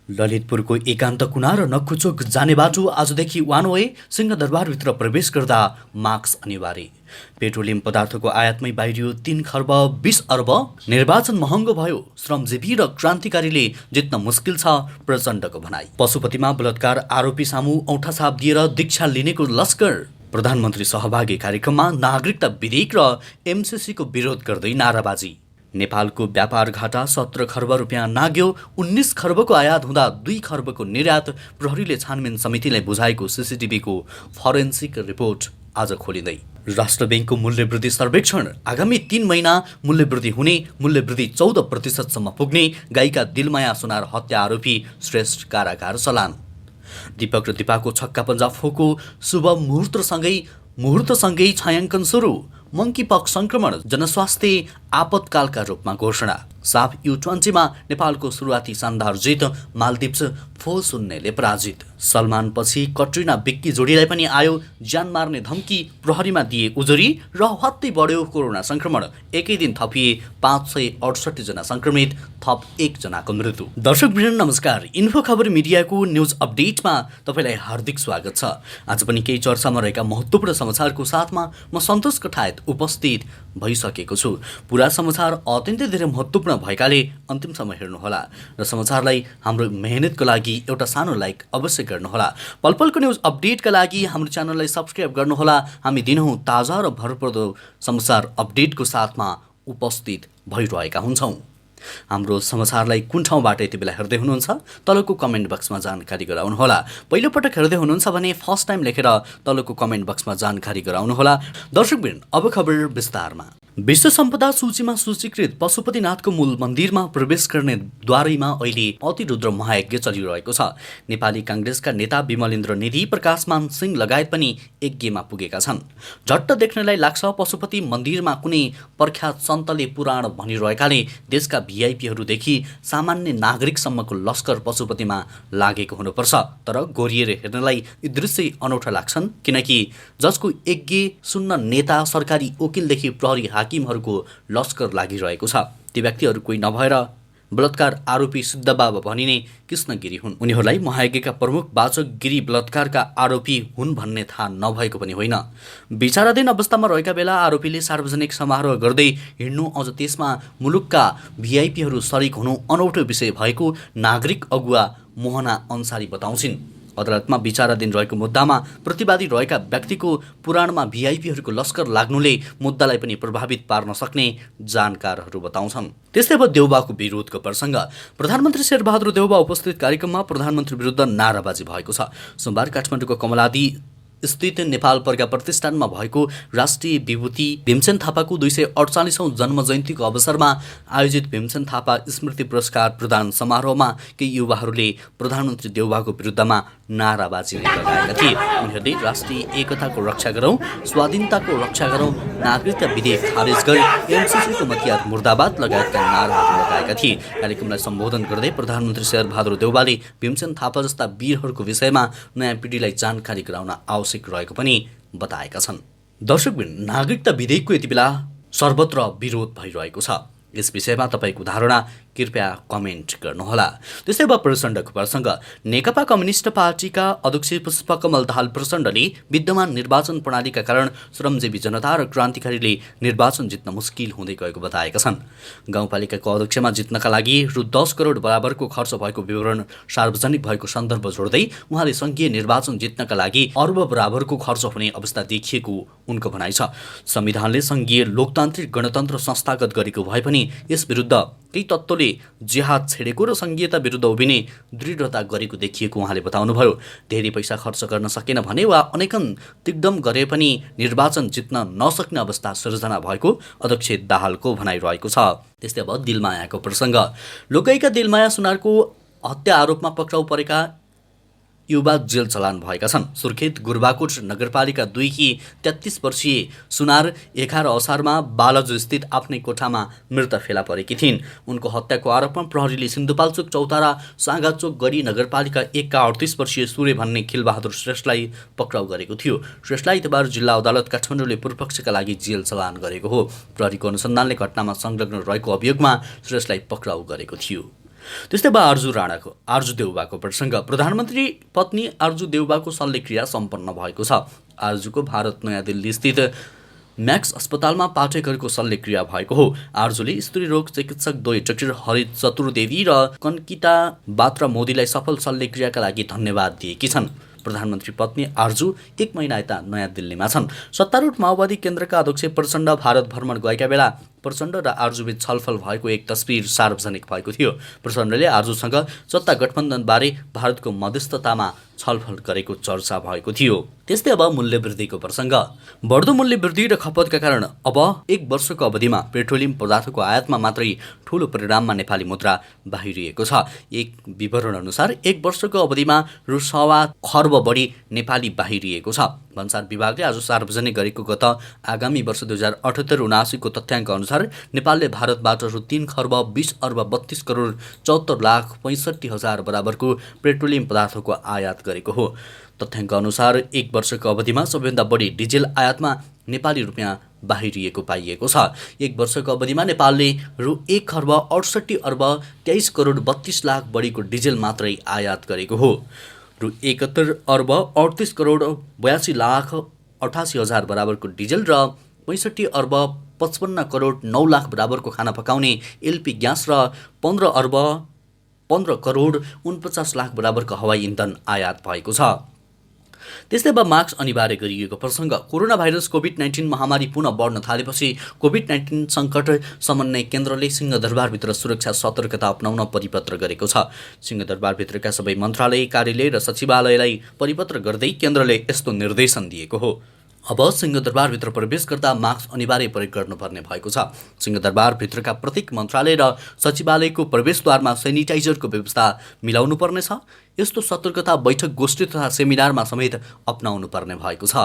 ललितपुरको एकान्त कुना र नक्खुचोक जाने बाटो आजदेखि वान वे सिंहदरबारभित्र प्रवेश गर्दा मास्क अनिवार्य। पेट्रोलियम पदार्थको आयातमै बाहिरियो 3 खर्ब 20 अर्ब। निर्वाचन महँगो भयो, श्रमजीवी र क्रान्तिकारीले जित्न मुस्किल छ, प्रचण्डको भनाई। पशुपतिमा बलात्कार आरोपी सामु औँठा छाप दिएर दीक्षा लिनेको लस्कर। प्रधानमन्त्री सहभागी कार्यक्रममा नागरिकता विधेयक र एमसीसीको विरोध गर्दै नाराबाजी। नेपालको व्यापार घाटा 17 खर्ब रुपियाँ नाग्यो। 19 खर्बको आयात हुँदा 2 खर्बको निर्यात। प्रहरीले छानबिन समितिलाई बुझाएको सीसीटीभीको फरेन्सिक रिपोर्ट आज खोलिँदै। राष्ट्र ब्याङ्कको मूल्यवृद्धि सर्वेक्षण। आगामी 3 महिना मूल्यवृद्धि हुने, मूल्यवृद्धि 14% पुग्ने। गायिका दिलमाया सुनार हत्या आरोपी श्रेष्ठ कारागार चलान। दीपक र दिपाको छक्का पन्जा फोको शुभ मुहुर्तसँगै छायाङ्कन सुरु। मंकीपक्स संक्रमण जनस्वास्थ्य आपतकालका रूपमा घोषणा। साफ U20 नेपालको सुरुवाती शानदार जित। मालदिप्स 4-0ले पराजित। सलमान पछि कट्रिना बिक्की जोडीलाई पनि आयो ज्यान मार्ने धम्की। प्रहरीमा दिए उजुरी र हत्तै बढ्यो कोरोना संक्रमण। एकै दिन थपिए 568 जना संक्रमित, थप 1 जनाको मृत्यु। दर्शकवृन्द नमस्कार, इन्फो खबर मिडियाको न्यूज अपडेटमा तपाईलाई हार्दिक स्वागत छ। आज पनि केही चर्चामा रहेका महत्त्वपूर्ण समाचारको साथमा म सन्तोष कठायत उपस्थित भइसकेको छु। पूरा समाचार अत्यन्तै धेरै महत्त्वपूर्ण भएकाले अन्तिमसम्म हेर्नुहोला र समाचारलाई हाम्रो मेहनतको लागि एउटा सानो लाइक अवश्य गर्नुहोला। पलपलको न्यूज अपडेटका लागि हाम्रो च्यानललाई सब्स्क्राइब गर्नुहोला। हामी दिनहुँ ताजा र भरपर्दो समाचार अपडेटको साथमा उपस्थित भइरहेका हुन्छौँ। हाम्रो समाचारलाई कुन ठाउँबाट यति बेला हेर्दै हुनुहुन्छ तलको कमेन्ट बक्समा जानकारी गराउनुहोला। पहिलोपटक हेर्दै हुनुहुन्छ भने फर्स्ट टाइम लेखेर तलको कमेन्ट बक्समा जानकारी गराउनुहोला। दर्शकवृन्द अब खबर विस्तारमा। विश्व सम्पदा सूचीमा सूचीकृत पशुपतिनाथको मूल मन्दिरमा प्रवेश गर्ने द्वारैमा अहिले अतिरुद्र महायज्ञ चलिरहेको छ। नेपाली काङ्ग्रेसका नेता विमलेन्द्र निधि, प्रकाशमान सिंह लगायत पनि यज्ञमा पुगेका छन्। झट्ट देख्नलाई लाग्छ पशुपति मन्दिरमा कुनै प्रख्यात सन्तले पुराण भनिरहेकाले देशका भिआइपीहरूदेखि सामान्य नागरिकसम्मको लस्कर पशुपतिमा लागेको हुनुपर्छ। तर गोरिएर हेर्नलाई यी दृश्य अनौठा लाग्छन्, किनकि जसको यज्ञ सुन्न नेता, सरकारी वकिलदेखि प्रहरी हाकिमहरूको लस्कर लागिरहेको छ, ती व्यक्तिहरू कोही नभएर बलात्कार आरोपी सिद्धबाबा भनिने कृष्णगिरी हुन्। उनीहरूलाई महायज्ञका प्रमुख वाचक गिरी बलात्कारका आरोपी हुन् भन्ने थाहा नभएको पनि होइन। विचाराधीन अवस्थामा रहेका बेला आरोपीले सार्वजनिक समारोह गर्दै हिँड्नु, अझ त्यसमा मुलुकका भिआइपीहरू सरिक हुनु अनौठो विषय भएको नागरिक अगुवा मोहना अन्सारी बताउँछिन्। अदालतमा विचाराधीन रहेको मुद्दामा प्रतिवादी रहेका व्यक्तिको पुराणमा भिआइपीहरूको लस्कर लाग्नुले मुद्दालाई पनि प्रभावित पार्न सक्ने जानकारहरू बताउँछन्। त्यस्तै अब देउबाको विरोधको प्रसङ्ग। प्रधानमन्त्री शेरबहादुर देउबा उपस्थित कार्यक्रममा प्रधानमन्त्री विरुद्ध नाराबाजी भएको छ। सोमबार काठमाडौँको कमलादी स्थित नेपाल प्रज्ञा प्रतिष्ठानमा भएको राष्ट्रिय विभूति भीमसेन थापाको 248औं जन्म जयन्तीको अवसरमा आयोजित भीमसेन थापा स्मृति पुरस्कार प्रदान समारोहमा केही युवाहरूले प्रधानमन्त्री देउबाको विरुद्धमा नाराबाजी लगाएका थिए। उनीहरूले राष्ट्रिय एकताको रक्षा गरौँ, स्वाधीनताको रक्षा गरौँ, नागरिकता विधेयक खारेज गरी एमसीसीको मतियात मुर्दाबाद लगायतका नाराहरू लगाएका थिए। कार्यक्रमलाई सम्बोधन गर्दै प्रधानमन्त्री शेरबहादुर देउबाले भीमसेन थापा जस्ता वीरहरूको विषयमा नयाँ पिँढीलाई जानकारी गराउन आवश्यक रहेको पनि बताएका छन्। दर्शकवृन्द, नागरिकता विधेयकको यति बेला सर्वत्र विरोध भइरहेको छ। यस विषयमा तपाईँको धारणा कृपया कमेन्ट गर्नुहोला। त्यसै अब प्रचण्डको प्रसङ्ग। नेकपा कम्युनिस्ट पार्टीका अध्यक्ष पुष्पकमल दाहाल प्रचण्डले विद्यमान निर्वाचन प्रणालीका कारण श्रमजीवी जनता र क्रान्तिकारीले निर्वाचन जित्न मुस्किल हुँदै गएको बताएका छन्। गाउँपालिकाको अध्यक्षमा जित्नका लागि रु 10 करोड बराबरको खर्च भएको विवरण सार्वजनिक भएको सन्दर्भ जोड्दै उहाँले सङ्घीय निर्वाचन जित्नका लागि अर्ब बराबरको खर्च हुने अवस्था देखिएको उनको भनाइ छ। संविधानले सङ्घीय लोकतान्त्रिक गणतन्त्र संस्थागत गरेको भए पनि यस विरुद्ध केही तत्त्वले जिहाद छेडेको र सङ्घीयता विरुद्ध उभिने दृढता गरेको देखिएको उहाँले बताउनुभयो। धेरै पैसा खर्च गर्न सकेन भने वा अनेकन तिग्दम गरे पनि निर्वाचन जित्न नसक्ने अवस्था सृजना भएको अध्यक्ष दाहालको भनाइरहेको छ। त्यस्तै अब दिलमायाको प्रसङ्ग। लोकगायिका दिलमाया सुनारको हत्या आरोपमा पक्राउ परेका युवा जेल चलान भएका छन्। सुर्खेत गुरबाकोट नगरपालिका 2 की 33 वर्षीय सुनार 11 असारमा बालजु स्थित आफ्नै कोठामा मृत फेला परेकी थिइन्। उनको हत्याको आरोपमा प्रहरीले सिन्धुपाल्चोक चौतारा साँगाचोक गरी नगरपालिका 1 का 38 वर्षीय सूर्य भन्ने खिलबहादुर श्रेष्ठलाई पक्राउ गरेको थियो। श्रेष्ठलाई आइतबार जिल्ला अदालत काठमाडौँले पूर्वपक्षका लागि जेल चलान गरेको हो। प्रहरीको अनुसन्धानले घटनामा संलग्न रहेको अभियोगमा श्रेष्ठलाई पक्राउ गरेको थियो। त्यस्तै अब आर्जु देउबाको प्रसङ्ग प्रधानमन्त्री पत्नी आर्जु देउबाको शल्यक्रिया सम्पन्न भएको छ। आर्जुको भारत नयाँ दिल्ली स्थित म्याक्स अस्पतालमा पाठेघरको शल्यक्रिया भएको हो। आर्जुले स्त्री रोग चिकित्सक द्वय डाक्टर हरित चतुर्वेदी र कन्किता बात्रा मोदीलाई सफल शल्यक्रियाका लागि धन्यवाद दिएकी छन्। प्रधानमन्त्री पत्नी आर्जु 1 महिना यता नयाँ दिल्लीमा छन्। सत्तारूढ माओवादी केन्द्रका अध्यक्ष प्रचण्ड भारत भ्रमण गएका बेला प्रचण्ड र आर्जुबीच छलफल भएको एक तस्बिर सार्वजनिक भएको थियो। प्रचण्डले आर्जुसँग सत्ता गठबन्धनबारे भारतको मध्यस्थतामा छलफल गरेको चर्चा भएको थियो। त्यस्तै अब मूल्य वृद्धिको प्रसङ्ग। बढ्दो मूल्य वृद्धि र खपतका कारण अब 1 वर्षको अवधिमा पेट्रोलियम पदार्थको आयातमा मात्रै ठूलो परिणाममा नेपाली मुद्रा बाहिरिएको छ। एक विवरण अनुसार 1 वर्षको अवधिमा रु 1.25 खर्ब बढी नेपाली बाहिरिएको छ। भन्सार विभागले आज सार्वजनिक गरेको गत आगामी वर्ष 2078-79 को तथ्याङ्क अनुसार नेपालले भारतबाट रु 3 खर्ब 20 अर्ब 32 करोड 74 लाख 65 हजार बराबरको पेट्रोलियम पदार्थको आयात गरेको हो। तथ्याङ्क अनुसार 1 वर्षको अवधिमा सबैभन्दा बढी डिजेल आयातमा नेपाली रुपियाँ बाहिरिएको पाइएको छ। 1 वर्षको अवधिमा नेपालले रु 1 खर्ब 68 अर्ब 23 करोड 32 लाख बढीको डिजेल मात्रै आयात गरेको हो। रु 71 अर्ब 38 करोड 82 लाख 88 हजार बराबरको डिजेल र 65 अर्ब 55 करोड 9 लाख बराबरको खाना पकाउने एलपी ग्यास र 15 अर्ब 15 करोड 49 लाख बराबरको हवाई इन्धन आयात भएको छ। त्यस्तै अब मास्क अनिवार्य गरिएको प्रसङ्ग। कोरोना भाइरस कोभिड-19 महामारी पुनः बढ्न थालेपछि कोभिड-19 सङ्कट समन्वय केन्द्रले सिंहदरबारभित्र सुरक्षा सतर्कता अपनाउन परिपत्र गरेको छ। सिंहदरबारभित्रका सबै मन्त्रालय, कार्यालय र सचिवालयलाई परिपत्र गर्दै केन्द्रले यस्तो निर्देशन दिएको हो। अब सिंहदरबारभित्र प्रवेश गर्दा मास्क अनिवार्य प्रयोग गर्नुपर्ने भएको छ। सिंहदरबारभित्रका प्रत्येक मन्त्रालय र सचिवालयको प्रवेशद्वारमा सेनिटाइजरको व्यवस्था मिलाउनु पर्नेछ। यस्तो सतर्कता बैठक, गोष्ठी तथा सेमिनारमा समेत अपनाउनु पर्ने भएको छ।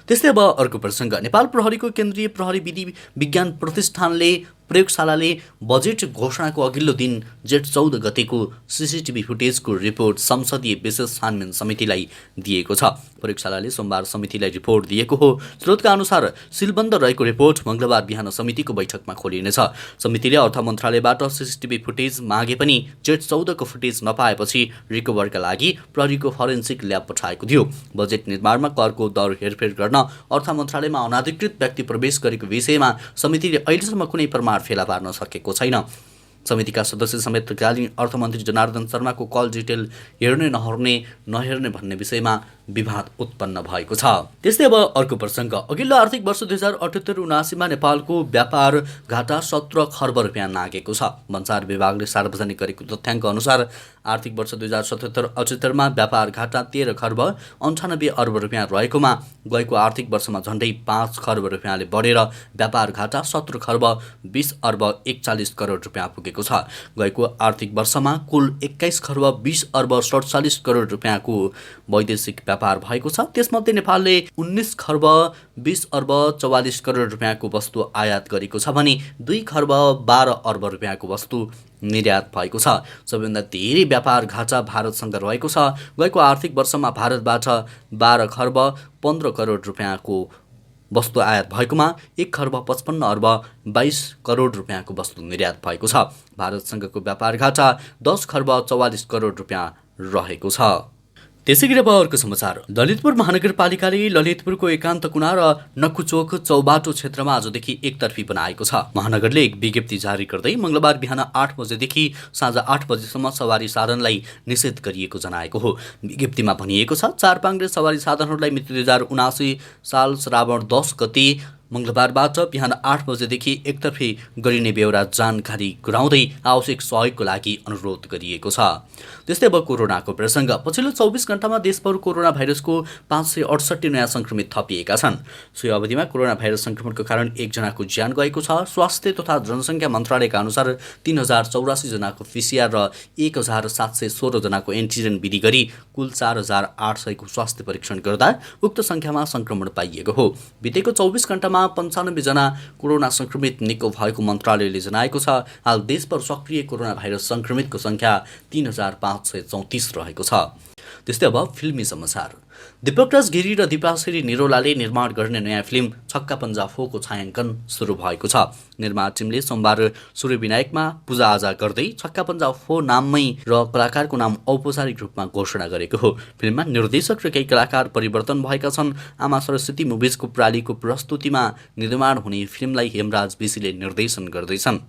त्यस्तै अब अर्को प्रसङ्ग। नेपाल प्रहरीको केन्द्रीय प्रहरी विधि विज्ञान प्रतिष्ठानले प्रयोगशालाले बजेट घोषणाको अघिल्लो दिन जेठ 14 गतेको सीसीटीभी फुटेजको रिपोर्ट संसदीय विशेष छानबिन समितिलाई दिएको छ। प्रयोगशालाले सोमबार समितिलाई रिपोर्ट दिएको हो। स्रोतका अनुसार सिलबन्द रहेको रिपोर्ट मङ्गलबार बिहान समितिको बैठकमा खोलिनेछ। समितिले अर्थ मन्त्रालयबाट सीसीटीभी फुटेज मागे पनि जेठ 14 को फुटेज नपाएपछि रिकभरका लागि प्रहरीको फरेन्सिक ल्याब पठाएको थियो। बजेट निर्माणमा करको दर हेरफेर गर्न अर्थ मन्त्रालयमा अनाधिकृत व्यक्ति प्रवेश गरेको विषयमा समितिले अहिलेसम्म कुनै प्रमाण फेला पार्न सकेको छैन। समितिका सदस्य समेत तत्कालीन अर्थमन्त्री जनार्दन शर्माको कल डिटेल हेर्ने नहेर्ने भन्ने विषयमा विवाद उत्पन्न भएको छ। त्यस्तै अब अर्को प्रसङ्ग। अघिल्लो आर्थिक वर्ष 2078-79 नेपालको व्यापार घाटा 17 खर्ब रुपियाँ नागेको छ। भन्सार विभागले सार्वजनिक गरेको तथ्याङ्क अनुसार आर्थिक वर्ष 2077-78 व्यापार घाटा 13 खर्ब 98 अर्ब रुपियाँ रहेकोमा गएको आर्थिक वर्षमा झन्डै 5 खर्ब रुपियाँले बढेर व्यापार घाटा 17 खर्ब 20 अर्ब 41 करोड रुपियाँ पुगेको छ। गएको आर्थिक वर्षमा कुल 21 खर्ब 20 अर्ब 47 करोड रुपियाँको वैदेशिक व्यापार भएको छ। त्यसमध्ये नेपालले 19 खर्ब 20 अर्ब 44 करोड रुपियाँको वस्तु आयात गरेको छ भने 2 खर्ब 12 अर्ब रुपियाँको वस्तु निर्यात भएको छ। सबैभन्दा धेरै व्यापार घाटा भारतसँग रहेको छ। गएको आर्थिक वर्षमा भारतबाट 12 खर्ब 15 करोड रुपियाँको वस्तु आयात भएकोमा 1 खर्ब 55 अर्ब 22 करोड रुपियाँको वस्तु निर्यात भएको छ। भारतसँगको व्यापार घाटा 10 खर्ब 44 करोड रुपियाँ रहेको छ। त्यसैगरी अब अर्को समाचार। ललितपुर महानगरपालिकाले ललितपुरको एकान्त कुना र नक्कुचोक चौबाटो क्षेत्रमा आजदेखि एकतर्फी बनाएको छ। महानगरले एक विज्ञप्ति जारी गर्दै मंगलबार बिहान 8 बजेदेखि साँझ 8 बजेसम्म सवारी साधनलाई निषेध गरिएको जनाएको हो। विज्ञप्तिमा भनिएको छ, चारपाङ्ग्रे सवारी साधनहरूलाई मिति 2079 साल श्रावण 10 गते मंगलबारबाट बिहान 8 बजेदेखि एकतर्फी गरिने बेहोरा जानकारी गराउँदै आवश्यक सहयोगको लागि अनुरोध गरिएको छ। त्यस्तै अब कोरोनाको प्रसङ्ग। पछिल्लो 24 घण्टामा देशभर कोरोना भाइरसको 568 नयाँ संक्रमित थपिएका छन्। सोही अवधिमा कोरोना भाइरस संक्रमणको कारण 1 जनाको ज्यान गएको छ। स्वास्थ्य तथा जनसङ्ख्या मन्त्रालयका अनुसार 3084 जनाको पीसीआर र 1716 जनाको एन्टिजेन विधि गरी कुल 4800 को स्वास्थ्य परीक्षण गर्दा उक्त संख्यामा संक्रमण पाइएको हो। बितेको 24 घण्टामा 95 जना कोरोना संक्रमित निको भएको मन्त्रालयले जनाएको छ। हाल देशभर सक्रिय कोरोना भाइरस संक्रमितको संख्या 3534 रहेको छ। त्यस्तै अब फिल्मी समाचार। दीपक राज गिरी र दीपाश्री निरोलाले निर्माण गर्ने नयाँ फिल्म छक्का पन्जा फोको छायाङ्कन सुरु भएको छ। निर्माण टिमले सोमबार सूर्यविनायकमा पूजाआजा गर्दै छक्का पन्जा फो नाममै र कलाकारको नाम औपचारिक रूपमा घोषणा गरेको हो। फिल्ममा निर्देशक र केही कलाकार परिवर्तन भएका छन्। आमा सरस्वती मुभिजको प्रालीको प्रस्तुतिमा निर्माण हुने फिल्मलाई हेमराज विशीले निर्देशन गर्दैछन्।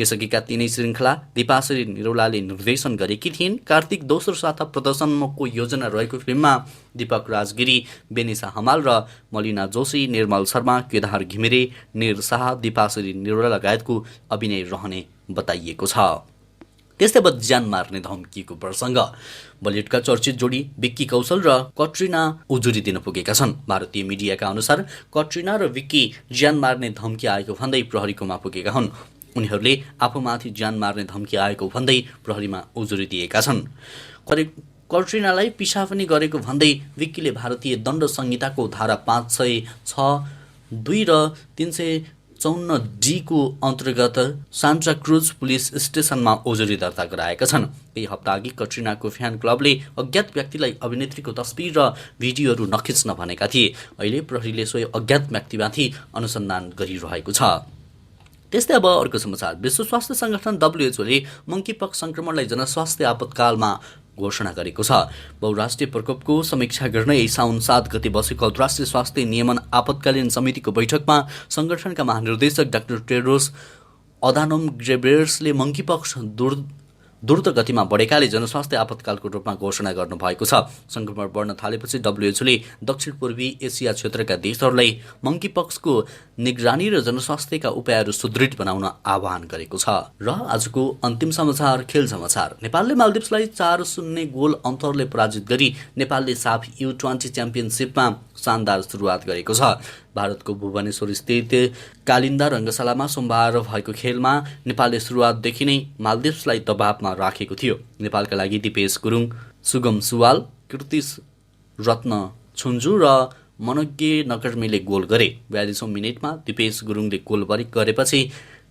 यसअघिका तीनै श्रृङ्खला दिपाश्री निरौलाले निर्देशन गरेकी थिइन्। कार्तिक दोस्रो साता प्रदर्शनको योजना रहेको फिल्ममा दीपक राजगिरी, बेनिसा हमाल र मलिना जोशी, निर्मल शर्मा, केदार घिमिरे, निर शाह, दिपाश्री निरौला लगायतको अभिनय रहने बताइएको छ। त्यस्तै अब ज्यान मार्ने धम्कीको प्रसङ्ग। बलिउडका चर्चित जोडी विक्की कौशल र कट्रिना उजुरी दिन पुगेका छन्। भारतीय मिडियाका अनुसार कट्रिना र विक्की ज्यान मार्ने धम्की आएको भन्दै प्रहरीकोमा पुगेका हुन्। उनीहरूले आफूमाथि ज्यान मार्ने धम्की आएको भन्दै प्रहरीमा उजुरी दिएका छन्। कट्रिनालाई पिसा पनि गरेको भन्दै विक्कीले भारतीय दण्ड संहिताको धारा 506(2) र 354(d) को अन्तर्गत सान्टा क्रुज पुलिस स्टेसनमा उजुरी दर्ता गराएका छन्। केही हप्ताअघि कट्रिनाको फ्यान क्लबले अज्ञात व्यक्तिलाई अभिनेत्रीको तस्बिर र भिडियोहरू नखिच्न भनेका थिए। अहिले प्रहरीले सोही अज्ञात व्यक्तिमाथि अनुसन्धान गरिरहेको छ। त्यस्तै अब अर्को समाचार। विश्व स्वास्थ्य संगठन WHOले मंकीपक्स संक्रमणलाई जनस्वास्थ्य आपतकालमा घोषणा गरेको छ। बहुराष्ट्रिय प्रकोपको समीक्षा गर्न साउन 7 गते बसेको अन्तर्राष्ट्रिय स्वास्थ्य नियमन आपतकालीन समितिको बैठकमा संगठनका महानिर्देशक डाक्टर टेड्रोस अधानोम घेब्रेयेससले मंकीपक्स द्रुत गतिमा बढेकाले जनस्वास्थ्य आपतकालको रूपमा घोषणा गर्नुभएको छ। संक्रमण बढ्न थालेपछि WHOले दक्षिण पूर्वी एसिया क्षेत्रका देशहरूलाई मंकीपक्सको निगरानी र जनस्वास्थ्यका उपायहरू सुदृढ बनाउन आह्वान गरेको छ। र आजको अन्तिम समाचार खेल समाचार। नेपालले मालदिप्सलाई 4-0 गोल अन्तरले पराजित गरी नेपालले साफ U20 च्याम्पियनसिपमा शानदार सुरुवात गरेको छ। भारतको भुवनेश्वर स्थित कालिन्दा रङ्गशालामा सोमबार भएको खेलमा नेपालले सुरुवातदेखि नै मालदिप्सलाई दबावमा राखेको थियो। नेपालका लागि दिपेश गुरुङ, सुगम सुवाल, कृतिश रत्न छुन्जु र मनज्ञ नकर्मीले गोल गरे। 42औं मिनेटमा दिपेश गुरुङले गोल गरेपछि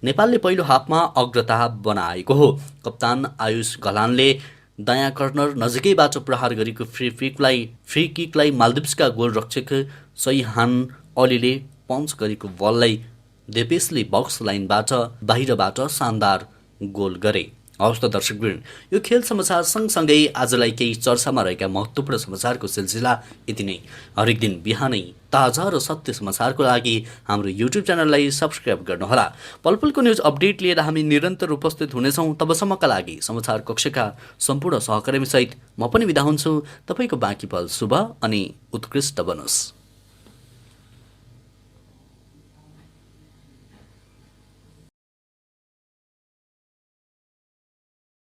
नेपालले पहिलो हाफमा अग्रता बनाएको हो। कप्तान आयुष घलानले दायाँ कर्नर नजिकैबाट प्रहार गरेको फ्री किकलाई मालदिप्सका गोलरक्षक सैहान अलीले पञ्च गरेको बललाई दिपेशले बक्स लाइनबाट बाहिरबाट शानदार गोल गरे। हवस् त दर्शकवृन्द, यो खेल समाचार सँगसँगै आजलाई केही चर्चामा रहेका महत्त्वपूर्ण समाचारको सिलसिला यति नै। हरेक दिन बिहानै ताजा र सत्य समाचारको लागि हाम्रो YouTube च्यानललाई सब्स्क्राइब गर्नुहोला। पलपलको न्युज अपडेट लिएर हामी निरन्तर उपस्थित हुनेछौँ। तबसम्मका लागि समाचार कक्षका सम्पूर्ण सहकर्मीसहित म पनि बिदा हुन्छु। तपाईँको बाँकी पल शुभ अनि उत्कृष्ट बनोस्।